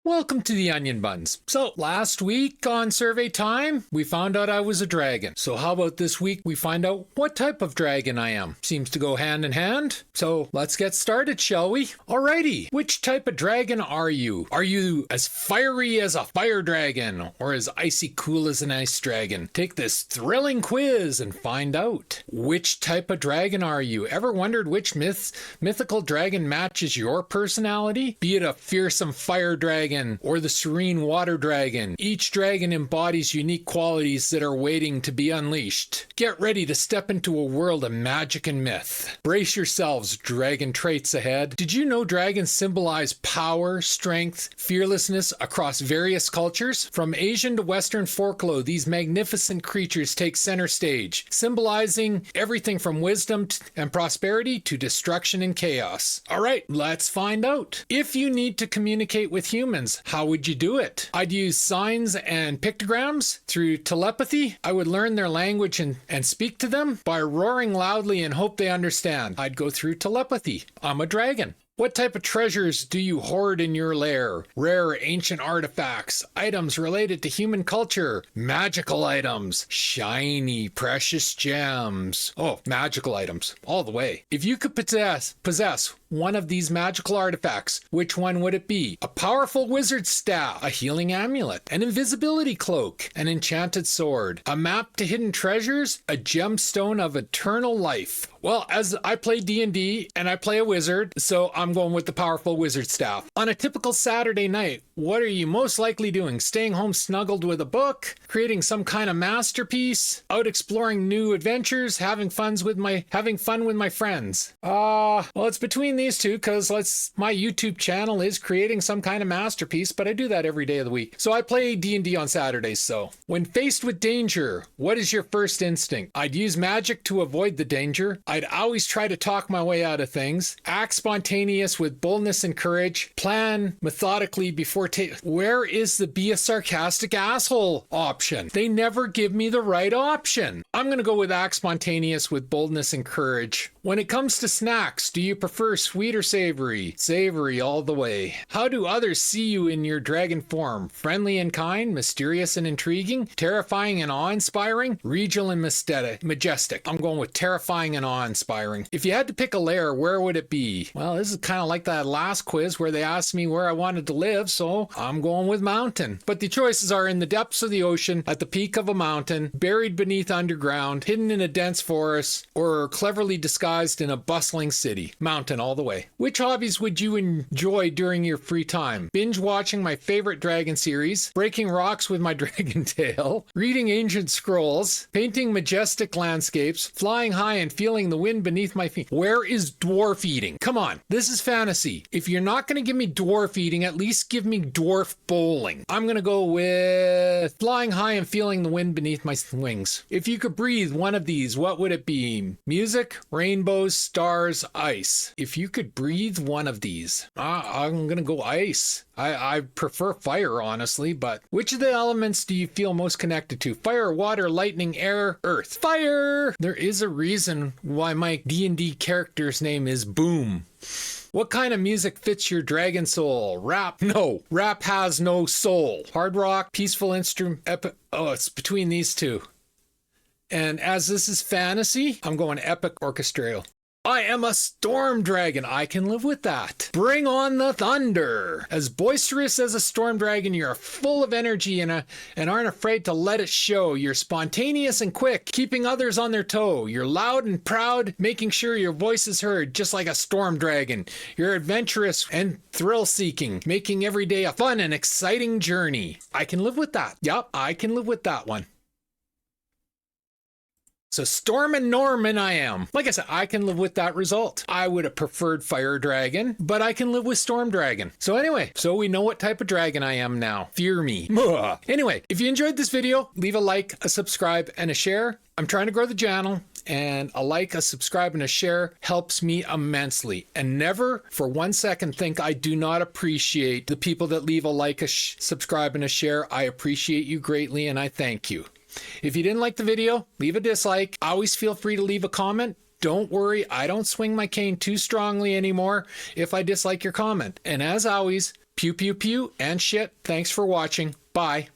Welcome to the Onion Buns. So, last week on survey time, we found out I was a dragon. So how about this week we find out what type of dragon I am? Seems to go hand in hand. So, let's get started, shall we? Alrighty, which type of dragon are you? Are you as fiery as a fire dragon or as icy cool as an ice dragon? Take this thrilling quiz and find out. Which type of dragon are you? Ever wondered which mythical dragon matches your personality? Be it a fearsome fire dragon or the serene water dragon. Each dragon embodies unique qualities that are waiting to be unleashed. Get ready to step into a world of magic and myth. Brace yourselves, dragon traits ahead. Did you know dragons symbolize power, strength, fearlessness across various cultures? From Asian to Western folklore, these magnificent creatures take center stage, symbolizing everything from wisdom and prosperity to destruction and chaos. Alright, let's find out. If you need to communicate with humans, how would you do it? I'd use signs and pictograms. Through telepathy, I would learn their language and speak to them by roaring loudly and hope they understand. I'd go through telepathy. I'm a dragon. What type of treasures do you hoard in your lair? Rare ancient artifacts, items related to human culture, magical items, shiny precious gems. Oh, magical items, all the way. If you could possess one of these magical artifacts, which one would it be? A powerful wizard staff, a healing amulet, an invisibility cloak, an enchanted sword, a map to hidden treasures, a gemstone of eternal life. Well, as I play D&D and I play a wizard, so I'm going with the powerful wizard staff. On a typical Saturday night, what are you most likely doing? Staying home snuggled with a book, creating some kind of masterpiece, out exploring new adventures, having fun with my friends. Well, it's between these two because my YouTube channel is creating some kind of masterpiece, but I do that every day of the week. So I play D&D on Saturdays. So when faced with danger, what is your first instinct? I'd use magic to avoid the danger. I'd always try to talk my way out of things, act spontaneous with boldness and courage, plan methodically before Where is the be a sarcastic asshole option? They never give me the right option. I'm going to go with act spontaneous with boldness and courage. When it comes to snacks, do you prefer sweet or savory? Savory all the way. How do others see you in your dragon form? Friendly and kind, mysterious and intriguing, terrifying and awe-inspiring, regal and majestic. I'm going with terrifying and awe-inspiring. If you had to pick a lair, where would it be? Well, this is kind of like that last quiz where they asked me where I wanted to live, so I'm going with mountain. But the choices are in the depths of the ocean, at the peak of a mountain, buried beneath underground, hidden in a dense forest, or cleverly disguised in a bustling city. Mountain all the way. Which hobbies would you enjoy during your free time? Binge watching my favorite dragon series, breaking rocks with my dragon tail, reading ancient scrolls, painting majestic landscapes, flying high and feeling the wind beneath my feet. Where is dwarf eating? Come on, this is fantasy. If you're not going to give me dwarf eating, at least give me dwarf bowling. I'm going to go with flying high and feeling the wind beneath my wings. If you could breathe one of these, what would it be? Music, rainbows, stars, ice. If you could breathe one of these, I'm going to go ice. I prefer fire, honestly, but which of the elements do you feel most connected to? Fire, water, lightning, air, earth. Fire! There is a reason why my D&D character's name is Boom. What kind of music fits your dragon soul? Rap? No. Rap has no soul. Hard rock, peaceful instrument, epic. Oh, it's between these two. And as this is fantasy, I'm going epic orchestral. I am a storm dragon. I can live with that. Bring on the thunder. As boisterous as a storm dragon, you're full of energy and aren't afraid to let it show. You're spontaneous and quick, keeping others on their toe. You're loud and proud, making sure your voice is heard, just like a storm dragon. You're adventurous and thrill-seeking, making every day a fun and exciting journey. I can live with that. Yup, I can live with that one. So Storm and Norman I am. Like I said, I can live with that result. I would have preferred Fire Dragon, but I can live with Storm Dragon. So anyway, so we know what type of dragon I am now. Fear me. Anyway, if you enjoyed this video, leave a like, a subscribe, and a share. I'm trying to grow the channel, and a like, a subscribe, and a share helps me immensely. And never for 1 second think I do not appreciate the people that leave a like, a subscribe, and a share. I appreciate you greatly, and I thank you. If you didn't like the video, leave a dislike. Always feel free to leave a comment. Don't worry, I don't swing my cane too strongly anymore if I dislike your comment. And as always, Pew pew pew and shit. Thanks for watching. Bye.